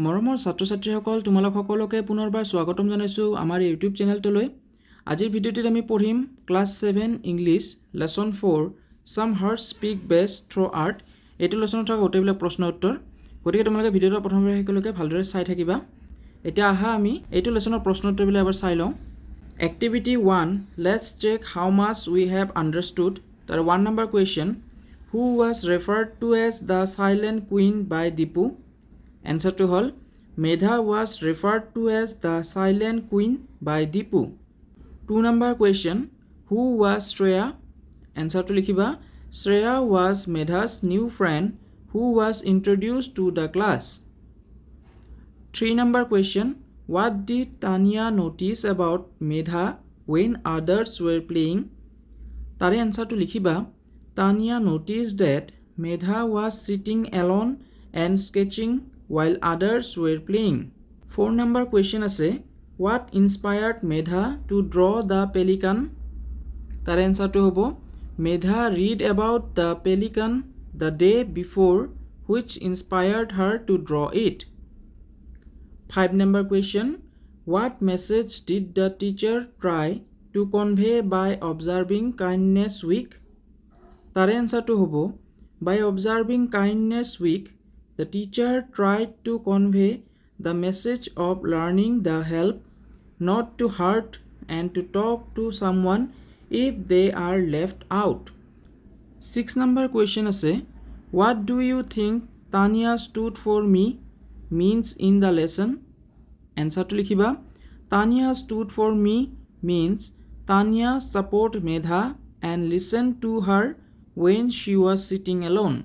মৰমৰ ছাত্ৰ-ছাত্ৰীসকল তোমালোক সকলোকে পুনৰবাৰ স্বাগতম জনাইছোঁ আমাৰ ইউটিউব চেনেলটোলৈ। আজিৰ ভিডিঅ'টোত আমি পঢ়িম class 7 English lesson 4 some hearts speak best through art. এইটো লেসনত থকা গোটেইবিলাক প্ৰশ্ন উত্তৰ, গতিকে তোমালোকে ভিডিঅ'টো প্ৰথমবাৰ শেষলৈকে ভালদৰে চাই থাকিবা। এতিয়া আহা আমি এইটো লেসনৰ প্ৰশ্ন উত্তৰবিলাক এবাৰ চাই লওঁ। Activity 1, let's check how much we have understood. তাৰ 1 নম্বৰ question, who was referred to as the silent queen by Dipu. এনচাৰটো হ'ল Medha was referred to as the silent queen by Deepu. 2 number question, who was Shreya? এনচাৰটো লিখিবা Shreya was Medha's new friend who was introduced to the class. 3 number question, what did Tanya notice about Medha when others were playing? তাৰে এনচাৰটো লিখিবা Tanya noticed that Medha was sitting alone and sketching while others were playing. 4 number question আছে, what inspired Medha to draw the pelican? তাৰ এনচাৰটো হ'ব Medha read about the pelican the day before which inspired her to draw it. 5 number question, what message did the teacher try to convey by observing kindness week? তাৰ এনচাৰটো হ'ব by observing kindness week the teacher tried to convey the message of learning the help not to hurt and to talk to someone if they are left out. 6 number question আছে, what do you think Tanya stood for me means in the lesson? এনচাৰটো লিখিবা Tanya stood for me means Tanya support Medha and listen to her when she was sitting alone.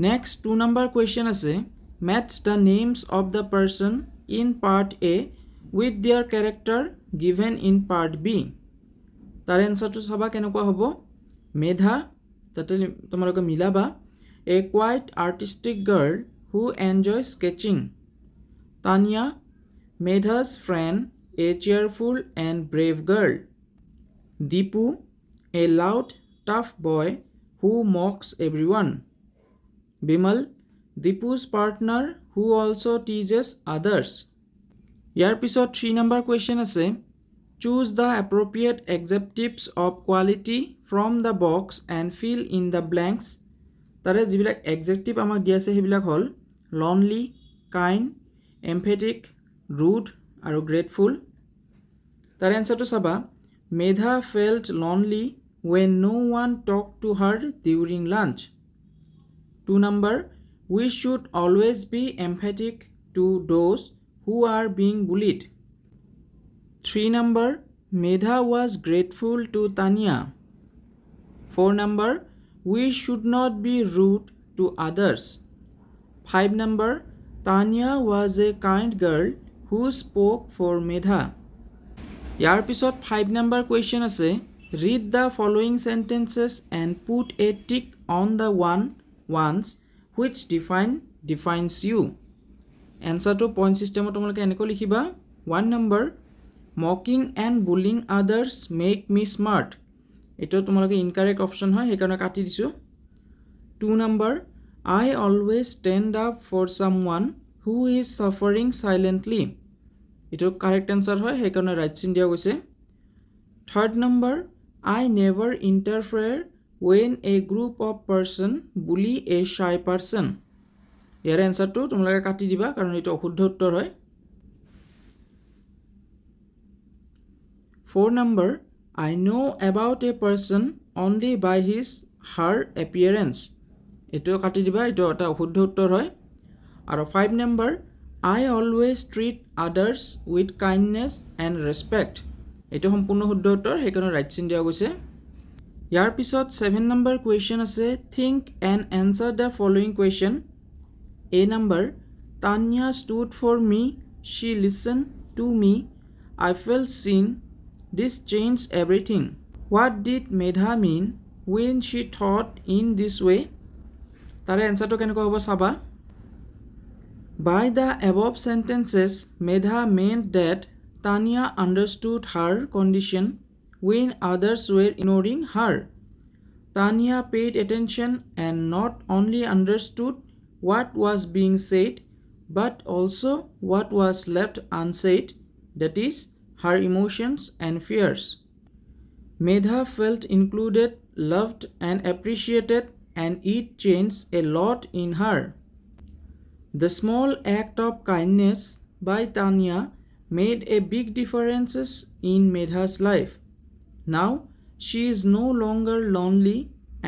Next 2 number question আছে, match the names of the person in part A with their character given in part B. তাৰ এনচাৰটো চাবা কেনেকুৱা হ'ব মেধা, তাতে তোমালোকে মিলাবা a quiet artistic girl who enjoys sketching. Tanya, Medha's friend, a cheerful and brave girl. Deepu, a loud tough boy who mocks everyone. Bimal, Deepu's partner who also teases others. ইয়াৰ পিছত 3 number question আছে, choose the appropriate adjectives of quality from the box and fill in the blanks. তাৰে যিবিলাক adjective আমাক দিয়া আছে সেইবিলাক হ'ল lonely, kind, emphatic, rude আৰু grateful. তাৰ এনচাৰটো চাবা Medha felt lonely when no one talked to her during lunch. 2 number, we should always be emphatic to those who are being bullied. 3 number, Medha was grateful to Tanya. 4 number, we should not be rude to others. 5 number, Tanya was a kind girl who spoke for Medha. ইয়াৰ পিছত 5 number question আছে, read the following sentences and put a tick on the ones which defines you. এনচাৰটো point চিষ্টেমত তোমালোকে এনেকৈ লিখিবা 1 number, mocking and bullying others make me smart. এইটো তোমালোকে incorrect option হয় সেইকাৰণে কাটি দিছোঁ. 2 number, I always stand up for someone who is suffering silently. এইটো কাৰেক্ট এনচাৰ হয় সেইকাৰণে ৰাইট চিন দিয়া গৈছে. 3rd number, I never interfere when a group of person bully a shy person. ইয়াৰ এনচাৰটো তোমালোকে কাটি দিবা কাৰণ এইটো অশুদ্ধ উত্তৰ হয়. 4 number, I know about a person only by her appearance. এইটো কাটি দিবা, এইটো এটা অশুদ্ধ উত্তৰ হয়. আৰু 5 number, I always treat others with kindness and respect. এইটো সম্পূৰ্ণ শুদ্ধ উত্তৰ সেইকাৰণে ৰাইট চিন দিয়া গৈছে. ইয়াৰ পিছত 7 number question আছে, think and answer the following question. A number, Tanya stood for me, she listened to me, I felt seen, this changed everything. What did Medha mean when she thought in this way? তাৰে এনচাৰটো কেনেকুৱা হ'ব চাবা by the above sentences Medha meant that Tanya understood her condition when others were ignoring her. Tanya paid attention and not only understood what was being said but also what was left unsaid, that is, her emotions and fears. Medha felt included, loved, and appreciated, and it changed a lot in her. The small act of kindness by Tanya made a big difference in Medha's life. Now she is no longer lonely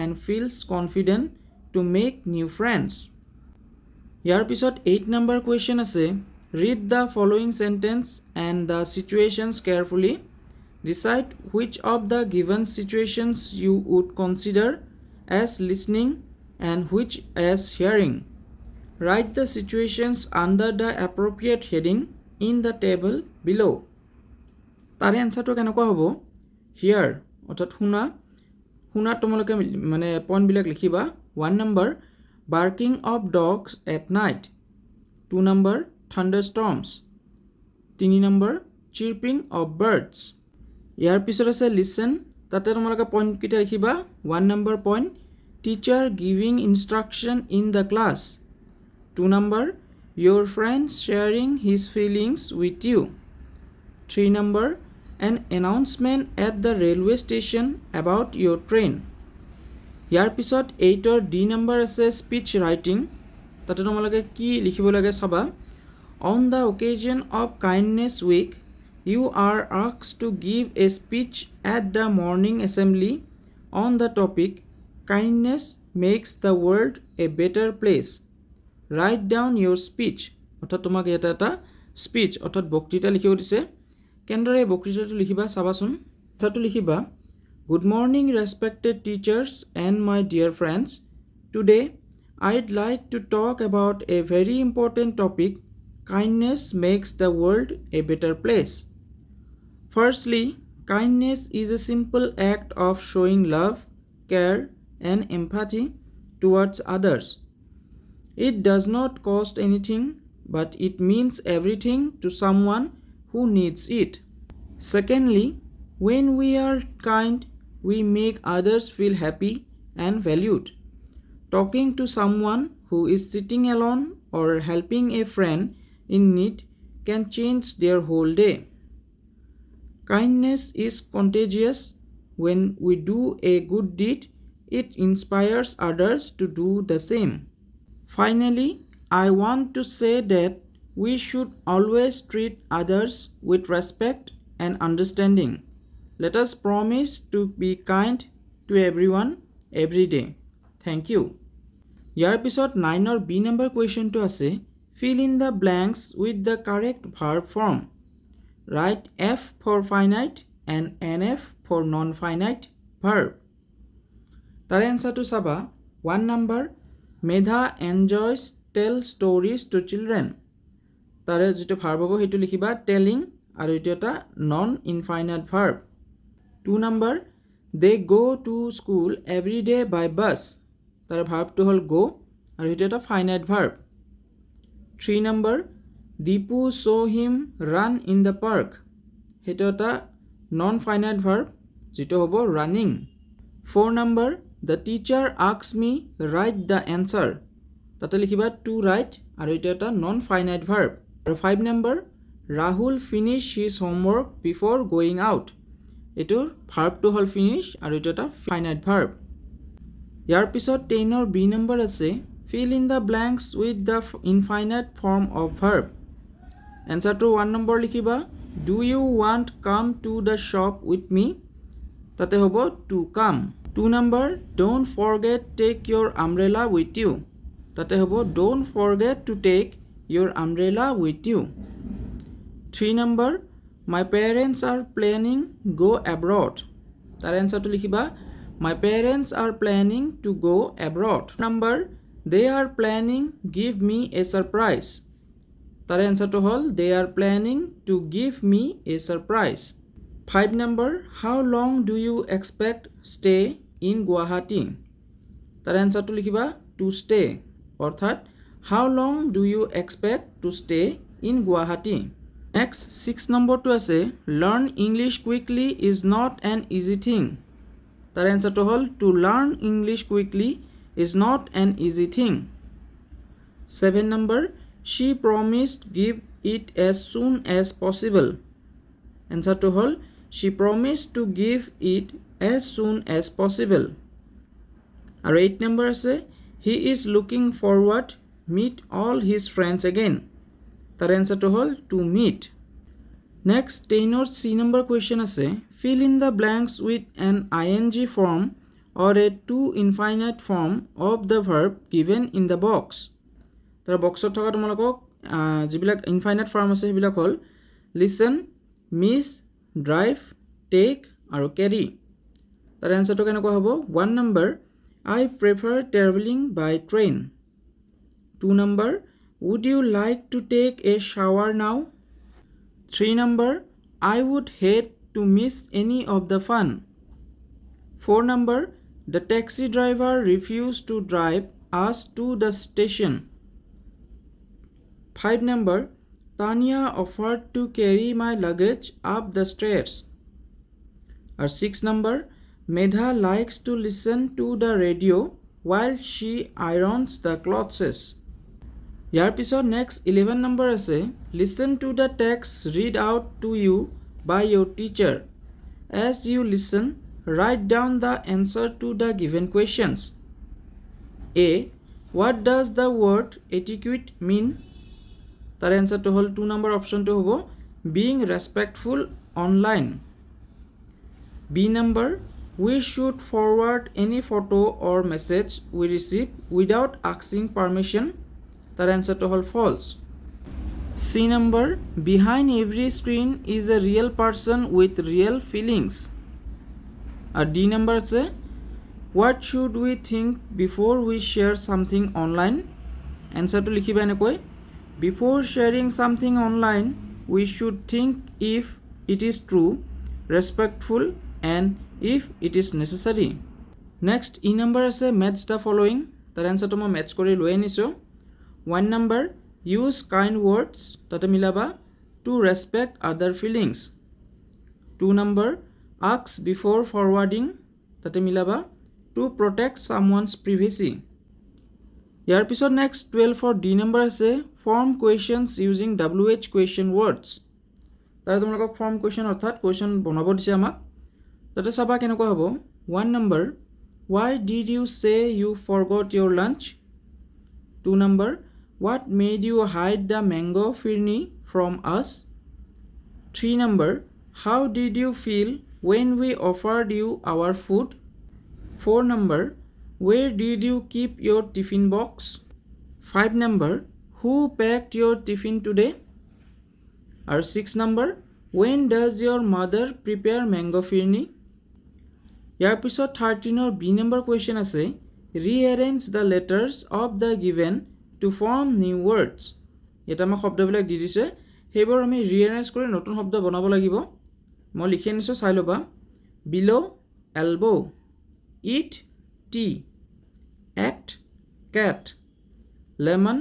and feels confident to make new friends. ইয়াৰ পিছত 8 number question আছে. Read the following sentence and the situations carefully. Decide which of the given situations you would consider as listening and which as hearing. Write the situations under the appropriate heading in the table below. তাৰে এনসাৰটো কেনেকুৱা হ'ব? Hear অৰ্থাৎ শুনা তোমালোকে মানে পইণ্টবিলাক লিখিবা. 1 number, barking of dogs at night. 2 number, thunderstorms. 3 number, chirping of birds. ইয়াৰ পিছত আছে listen. তাতে তোমালোকে পইণ্টকেইটা লিখিবা. 1 number point, teacher giving instruction in the class. 2 number, your friend sharing his feelings with you. 3 number, an announcement at the railway station about your train. ইয়াৰ পিছত 8ৰ D number আছে speech writing. তাতে তোমালোকে কি লিখিব লাগে চাবা. On the occasion of kindness week, you are asked to give a speech at the morning assembly on the topic kindness makes the world a better place. Write down your speech. অৰ্থাৎ তোমাক এটা speech অৰ্থাৎ বক্তৃতা লিখিব দিছে. কেনেদৰে বক্তৃতাটো লিখিবা চাবাচোন. কথাটো লিখিবা. Good morning respected teachers and my dear friends. Today I'd like to talk about a very important topic. Kindness makes the world a better place. Firstly, kindness is a simple act of showing love, care, and empathy towards others. It does not cost anything, but it means everything to someone who needs it. Secondly, when we are kind, we make others feel happy and valued. Talking to someone who is sitting alone or helping a friend in need can change their whole day. Kindness is contagious. When we do a good deed, it inspires others to do the same. Finally, I want to say that we should always treat others with respect and understanding. Let us promise to be kind to everyone every day. Thank you. ইয়াৰ পিছত 9ৰ B number questionটো আছে. Fill in the blanks with the correct verb form. Write F for finite and NF for non-finite verb. তাৰ এনসাৰটো চাবা. 1 number, Medha enjoys tell stories to children. তাৰে যিটো verb হ'ব সেইটো লিখিবা telling আৰু এইটো এটা non infinite verb. 2 number, they go to school every day by bus. তাৰে ভাৰ্বটো হ'ল go আৰু এইটো এটা finite verb. 3 number, Deepu saw him run in the park. সেইটো এটা নন ফাইনাইট ভাৰ্ব যিটো হ'ব running. 4 number, the teacher asks me write the answer. তাতে লিখিবা to write আৰু এইটো এটা নন ফাইনাইট ভাৰ্ব. আৰু 5 number, Rahul finish his homework before going out. এইটোৰ ভাৰ্বটো হ'ল finish আৰু এইটো এটা ফাইনাইট ভাৰ্ব. ইয়াৰ পিছত 10ৰ B number আছে. Fill in the blanks with the infinite form of verb. এনসাৰটো 1 number লিখিবা. Do you want come to the shop with me? তাতে হ'ব to come. 2 number, don't forget take your umbrella with you. তাতে হ'ব don't forget to take your umbrella with you. 3 number, my parents are planning go abroad. তাৰ এনসাৰটো লিখিবা. My parents are planning to go abroad. Number, they are planning give me a surprise. তাৰ এনসাৰটো হ'ল they are planning to give me a surprise. 5 number, how long do you expect stay in Guwahati? তাৰ এনসাৰটো লিখিবা to stay অৰ্থাৎ how long do you expect to stay in Guwahati? Next 6 number to আছে learn English quickly is not an easy thing. তাৰ এনসাৰটো হ'ল to learn English quickly is not an easy thing. 7 number, she promised give it as soon as possible. Answer to hol she promised to give it as soon as possible. Our 8 number ase he is looking forward meet all his friends again. Tar answer to hol to meet. Next 10 or C number question ase fill in the blanks with an ing form or a to infinite form of the verb given in the box. Tar box ot thoka tumalok jibilak infinite form ase hibilak hol listen, miss, drive, take aru carry. Tar answer to keneko hobo 1 number I prefer traveling by train. 2 number would you like to take a shower now? 3 number I would hate to miss any of the fun. 4 number the taxi driver refused to drive us to the station. 5 number Tanya offered to carry my luggage up the stairs. Our 6 number Medha likes to listen to the radio while she irons the clothes. Yar pisot next 11 number ase listen to the text read out to you by your teacher. As you listen, write down the answer to the given questions. A. What does the word etiquette mean? Tar answer to hol 2 number option to hobo being respectful online. B number we should forward any photo or message we receive without asking permission. Tar answer to hol false. C number behind every screen is a real person with real feelings. D number say what should we think before we share something online? Answer to likhiba enakoi before sharing something online we should think if it is true, respectful and if it is necessary. Next E number ase match the following. Tar answer to mo match kori loi aniso. 1 number use kind words tate milaba to respect other feelings. 2 number ask before forwarding tate milaba to protect someone's privacy. Yar pisot next 12 for D number ase form questions using WH question words. Tara tumlokok form question orthat question bonabo dise amak. Tate saba keneko hobo 1 number why did you say you forgot your lunch? 2 number what made you hide the mango firni from us? 3 number how did you feel when we offered you our food? 4 number where did you keep your tiffin box? 5 number who packed your tiffin today? Or 6 number when does your mother prepare mango firni? Yar pisot 13 or B number question ase rearrange the letters of the given to form new words. Eta ma শব্দ বিলাক দি দিছে হেবৰ আমি rearrange কৰি নতুন শব্দ বনাব লাগিব. মই লিখি আনিছো চাই লবা below elbow, eat tea, act cat, lemon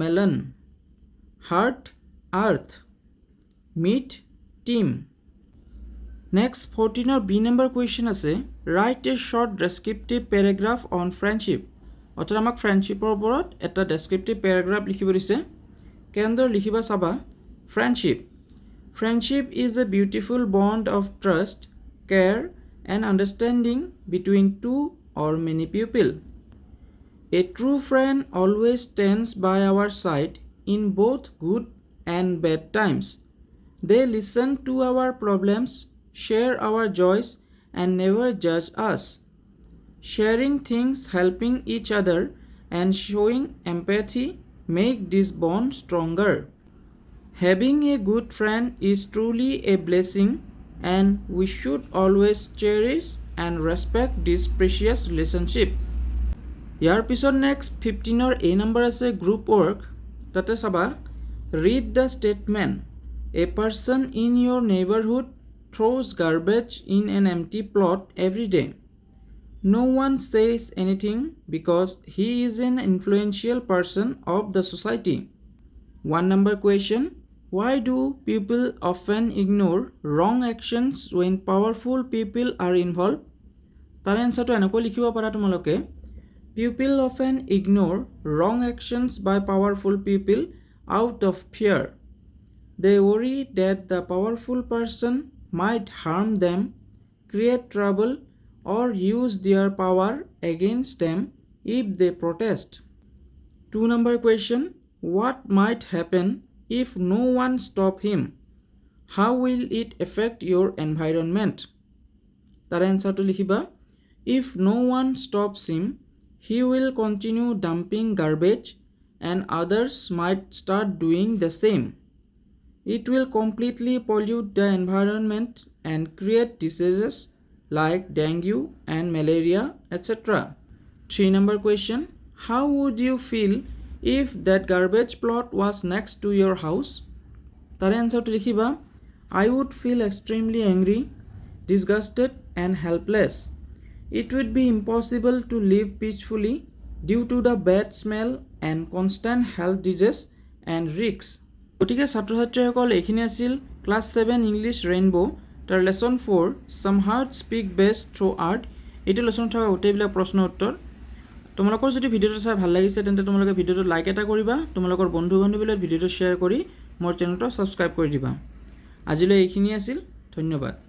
melon, heart earth, meet team. Next 14 or B number question ase write a short descriptive paragraph on friendship. Otar amak friendship or oporot eta descriptive paragraph likhibo dise. Kendor likhiba saba friendship. Friendship is a beautiful bond of trust, care and understanding between two or many people. A true friend always stands by our side in both good and bad times. They listen to our problems, share our joys and never judge us. Sharing things, helping each other and showing empathy make this bond stronger. Having a good friend is truly a blessing and we should always cherish and respect this precious relationship. Yar pisot next 15 or A number ase group work. Tate saba read the statement. A person in your neighborhood throws garbage in an empty plot every day. No one says anything because he is an influential person of the society. 1 number question. Why do people often ignore wrong actions when powerful people are involved? Tar answer to enako likhibo para tumaloke. People often ignore wrong actions by powerful people out of fear. They worry that the powerful person might harm them, create trouble, or use their power against them if they protest. 2 number question. What might happen if no one stop him? How will it affect your environment? Tar answer to likhiba. If no one stops him, he will continue dumping garbage and others might start doing the same. It will completely pollute the environment and create diseases like dengue and malaria, etc. 3 number question. How would you feel if that garbage plot was next to your house? Tar answer to likhiba. I would feel extremely angry, disgusted and helpless. It would be impossible to live peacefully due to the bad smell and constant health disease and risks. গতিকে ছাত্ৰ ছাত্ৰীসকল এইখিনি আছিল class 7 English rainbow তাৰ lesson 4 some heart speak best through art এইটো lesson থকা গোটেইবিলাক প্ৰশ্ন উত্তৰ তোমালোকৰ যদি ভিডিওটো চাই ভাল লাগিছে তেন্তে তোমালোকে ভিডিওটো লাইক এটা কৰিবা তোমালোকৰ বন্ধু বান্ধৱীলৈ ভিডিওটো শ্বেয়াৰ কৰি মোৰ চেনেলটো সাবস্ক্ৰাইব কৰি দিবা আজিলৈ এইখিনি আছিল ধন্যবাদ